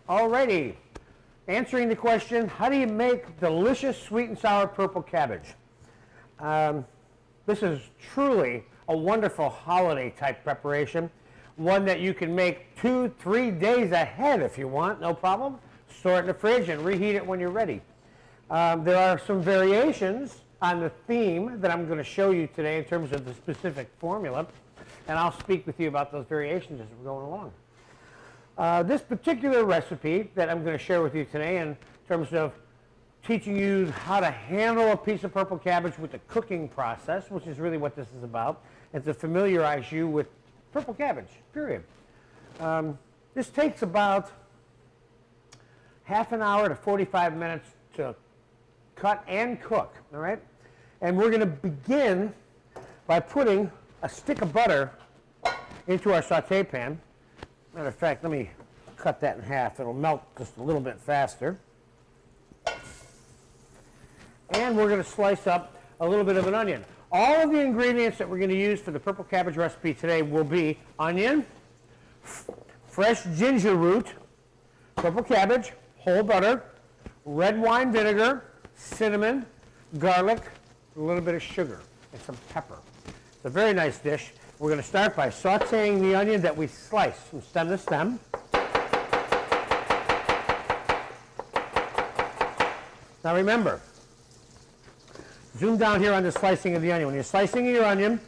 Alrighty, answering the question, how do you make delicious sweet and sour purple cabbage? This is truly a wonderful holiday type preparation, one that you can make 2-3 days ahead if you want, no problem. Store it in the fridge and reheat it when you're ready. There are some variations on the theme that I'm going to show you today in terms of the specific formula, and I'll speak with you about those variations as we're going along. This particular recipe that I'm going to share with you today in terms of teaching you how to handle a piece of purple cabbage with the cooking process, which is really what this is about, and to familiarize you with purple cabbage, period. This takes about half an hour to 45 minutes to cut and cook, all right? And we're going to begin by putting a stick of butter into our saute pan. Matter of fact, let me cut that in half. It'll melt just a little bit faster. And we're going to slice up a little bit of an onion. All of the ingredients that we're going to use for the purple cabbage recipe today will be onion, fresh ginger root, purple cabbage, whole butter, red wine vinegar, cinnamon, garlic, a little bit of sugar, and some pepper. It's a very nice dish. We're going to start by sauteing the onion that we sliced from stem to stem. Now remember, zoom down here on the slicing of the onion. When you're slicing your onion,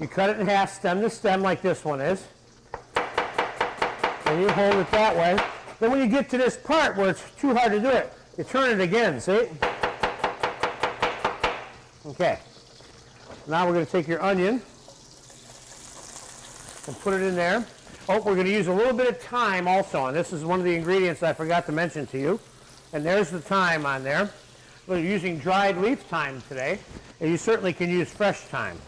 you cut it in half, stem to stem, like this one is. And you hold it that way. Then when you get to this part where it's too hard to do it, you turn it again, see? Okay. Now we're going to take your onion and put it in there. Oh, we're going to use a little bit of thyme also, and this is one of the ingredients I forgot to mention to you. And there's the thyme on there. We're using dried leaf thyme today, and you certainly can use fresh thyme.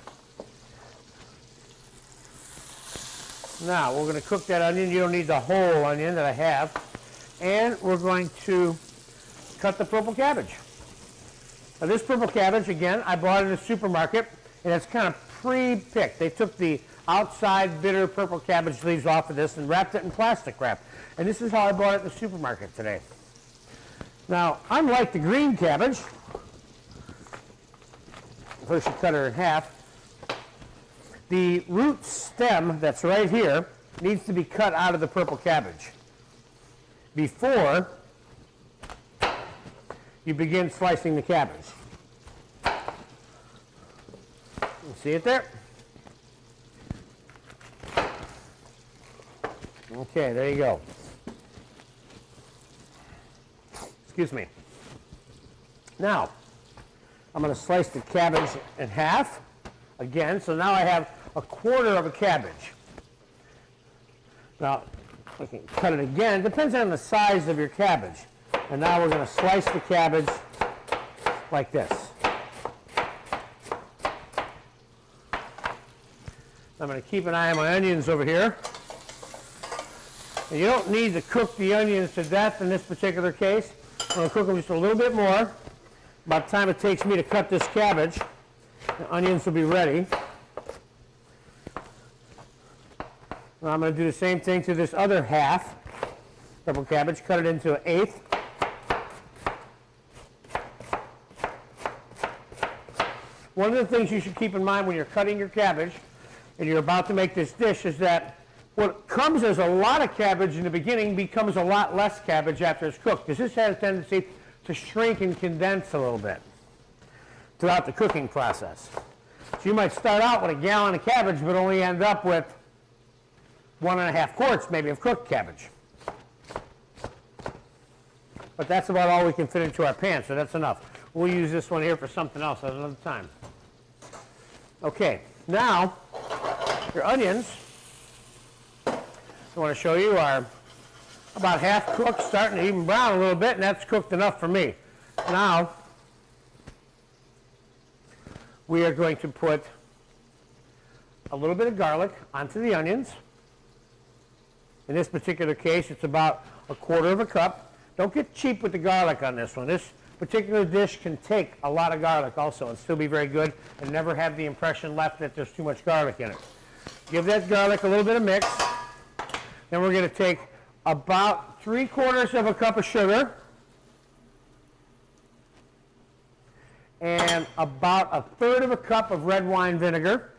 Now, we're going to cook that onion. You don't need the whole onion that I have. And we're going to cut the purple cabbage. Now, this purple cabbage, again, I bought it in a supermarket, and it's kind of pre-picked. They took the outside bitter purple cabbage leaves off of this and wrapped it in plastic wrap. And this is how I bought it in the supermarket today. Now, unlike the green cabbage, first you cut her in half, the root stem that's right here needs to be cut out of the purple cabbage before you begin slicing the cabbage. You see it there? Okay, there you go. Excuse me. Now, I'm going to slice the cabbage in half again. So now I have a quarter of a cabbage. Now, I can cut it again. Depends on the size of your cabbage. And now we're going to slice the cabbage like this. I'm going to keep an eye on my onions over here. And you don't need to cook the onions to death in this particular case. I'm going to cook them just a little bit more. By the time it takes me to cut this cabbage, the onions will be ready. Now I'm going to do the same thing to this other half purple cabbage. Cut it into an eighth. One of the things you should keep in mind when you're cutting your cabbage and you're about to make this dish is that what comes as a lot of cabbage in the beginning becomes a lot less cabbage after it's cooked, because this has a tendency to shrink and condense a little bit throughout the cooking process. So you might start out with a gallon of cabbage but only end up with 1.5 quarts maybe of cooked cabbage. But that's about all we can fit into our pan, so that's enough. We'll use this one here for something else at another time. Okay, now your onions, I want to show you, are about half cooked, starting to even brown a little bit, and that's cooked enough for me. Now, we are going to put a little bit of garlic onto the onions. In this particular case, it's about a quarter of a cup. Don't get cheap with the garlic on this one. This particular dish can take a lot of garlic also and still be very good and never have the impression left that there's too much garlic in it. Give that garlic a little bit of mix. Then we're going to take about 3/4 of a cup of sugar and about 1/3 of a cup of red wine vinegar.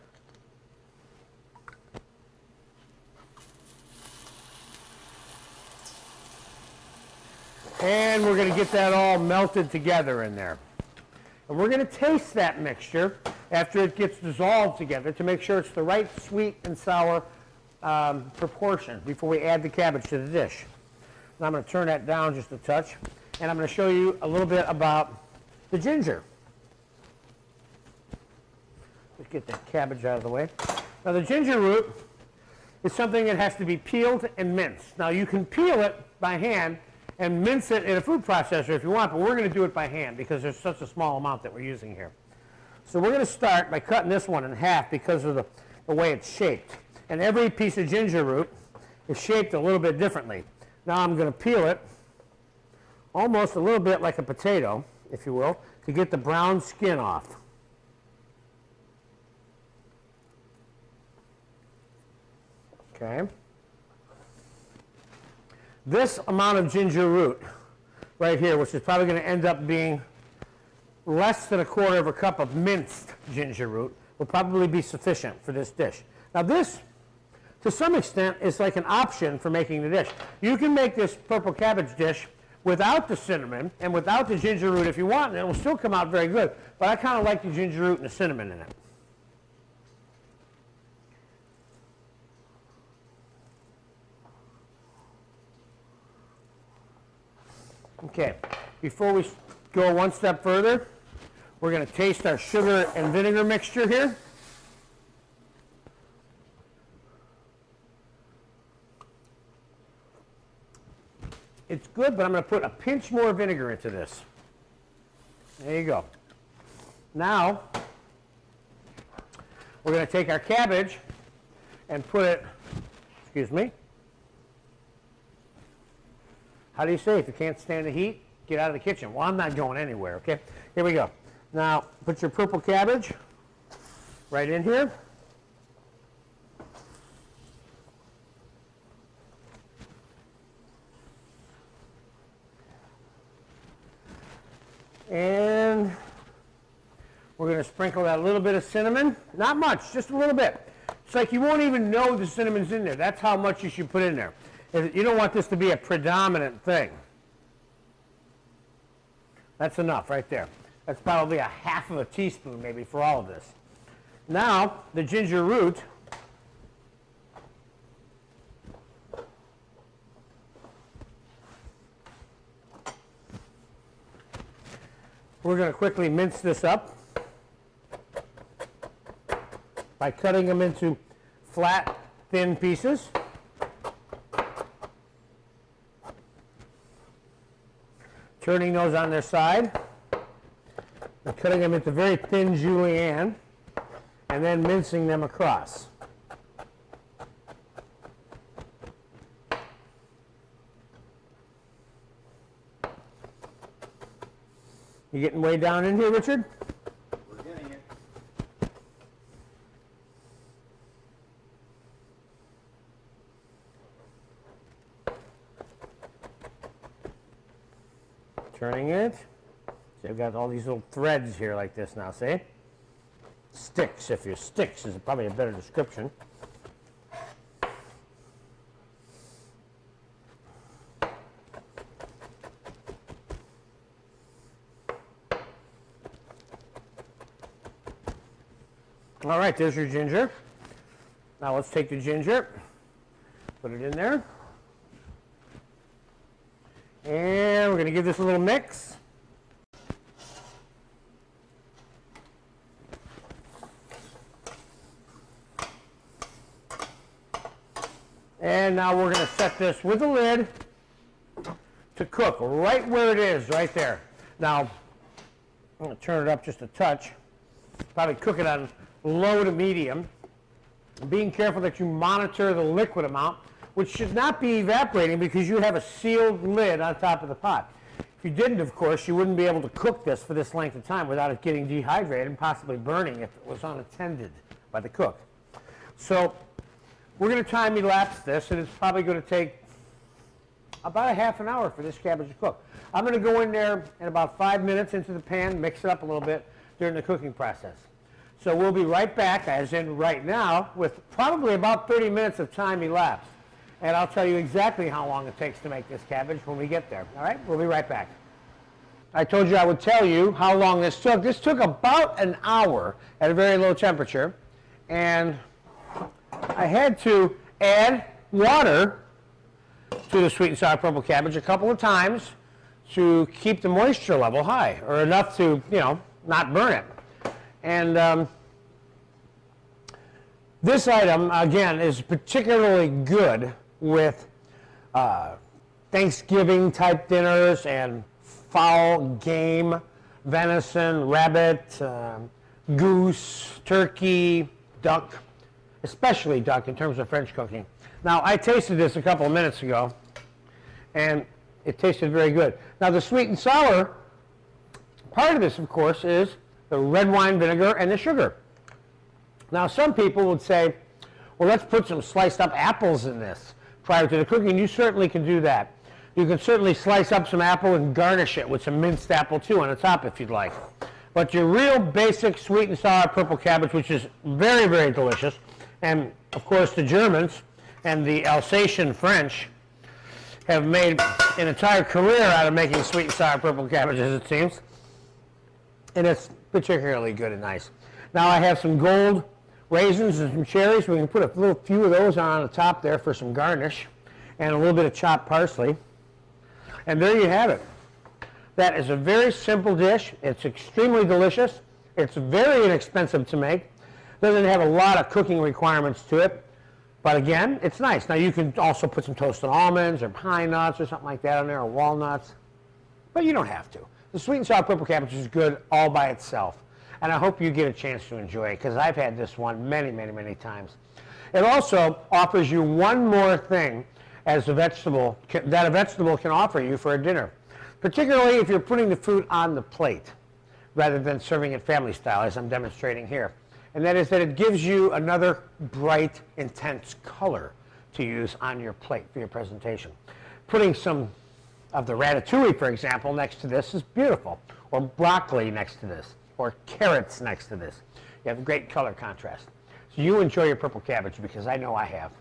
And we're going to get that all melted together in there. And we're going to taste that mixture after it gets dissolved together to make sure it's the right sweet and sour proportion before we add the cabbage to the dish. Now I'm going to turn that down just a touch, and I'm going to show you a little bit about the ginger. Let's get that cabbage out of the way. Now the ginger root is something that has to be peeled and minced. Now you can peel it by hand and mince it in a food processor if you want, but we're going to do it by hand because there's such a small amount that we're using here. So we're going to start by cutting this one in half because of the way it's shaped. And every piece of ginger root is shaped a little bit differently. Now I'm going to peel it almost a little bit like a potato, if you will, to get the brown skin off. Okay. This amount of ginger root right here, which is probably going to end up being less than 1/4 of a cup of minced ginger root, will probably be sufficient for this dish. Now this, to some extent, is like an option for making the dish. You can make this purple cabbage dish without the cinnamon and without the ginger root if you want, and it will still come out very good. But I kind of like the ginger root and the cinnamon in it. Okay, before we go one step further, we're going to taste our sugar and vinegar mixture here. It's good, but I'm going to put a pinch more vinegar into this. There you go. Now, we're going to take our cabbage and put it, excuse me, how do you say if you can't stand the heat, get out of the kitchen? Well, I'm not going anywhere, okay? Here we go. Now, put your purple cabbage right in here. And we're going to sprinkle that little bit of cinnamon. Not much, just a little bit. It's like you won't even know the cinnamon's in there. That's how much you should put in there. You don't want this to be a predominant thing. That's enough right there. That's probably 1/2 teaspoon maybe for all of this. Now, the ginger root. We're going to quickly mince this up by cutting them into flat, thin pieces. Turning those on their side and cutting them into very thin julienne and then mincing them across. You getting way down in here, Richard? We're getting it. Turning it. So I've got all these little threads here like this now, see? Sticks, if you're sticks is probably a better description. All right, there's your ginger. Now let's take the ginger, put it in there. And we're going to give this a little mix. And now we're going to set this with a lid to cook right where it is, right there. Now, I'm going to turn it up just a touch. Probably cook it on low to medium. Being careful that you monitor the liquid amount, which should not be evaporating because you have a sealed lid on top of the pot. If you didn't, of course, you wouldn't be able to cook this for this length of time without it getting dehydrated and possibly burning if it was unattended by the cook. So we're going to time elapse this, and it's probably going to take about a half an hour for this cabbage to cook. I'm going to go in there in about 5 minutes into the pan, mix it up a little bit during the cooking process. So we'll be right back, as in right now, with probably about 30 minutes of time elapsed. And I'll tell you exactly how long it takes to make this cabbage when we get there. All right, we'll be right back. I told you I would tell you how long this took. This took about an hour at a very low temperature. And I had to add water to the sweet and sour purple cabbage a couple of times to keep the moisture level high, or enough to, not burn it. And this item, again, is particularly good with Thanksgiving type dinners and fowl, game, venison, rabbit, goose, turkey, duck, especially duck in terms of French cooking. Now, I tasted this a couple of minutes ago, and it tasted very good. Now, the sweet and sour part of this, of course, is the red wine vinegar and the sugar. Now, some people would say, well, let's put some sliced up apples in this prior to the cooking. You certainly can do that. You can certainly slice up some apple and garnish it with some minced apple, too, on the top if you'd like. But your real basic sweet and sour purple cabbage, which is very, very delicious, and, of course, the Germans and the Alsatian French have made an entire career out of making sweet and sour purple cabbages, it seems. And it's particularly good and nice. Now I have some gold raisins and some cherries. We can put a little few of those on the top there for some garnish, and a little bit of chopped parsley. And there you have it. That is a very simple dish. It's extremely delicious. It's very inexpensive to make. Doesn't have a lot of cooking requirements to it. But again, it's nice. Now you can also put some toasted almonds or pine nuts or something like that on there, or walnuts. But you don't have to. The sweet and sour purple cabbage is good all by itself. And I hope you get a chance to enjoy it, because I've had this one many, many, many times. It also offers you one more thing as a vegetable that a vegetable can offer you for a dinner, particularly if you're putting the food on the plate rather than serving it family style, as I'm demonstrating here. And that is that it gives you another bright, intense color to use on your plate for your presentation. Putting some of the ratatouille, for example, next to this is beautiful, or broccoli next to this, or carrots next to this. You have a great color contrast. So you enjoy your purple cabbage, because I know I have.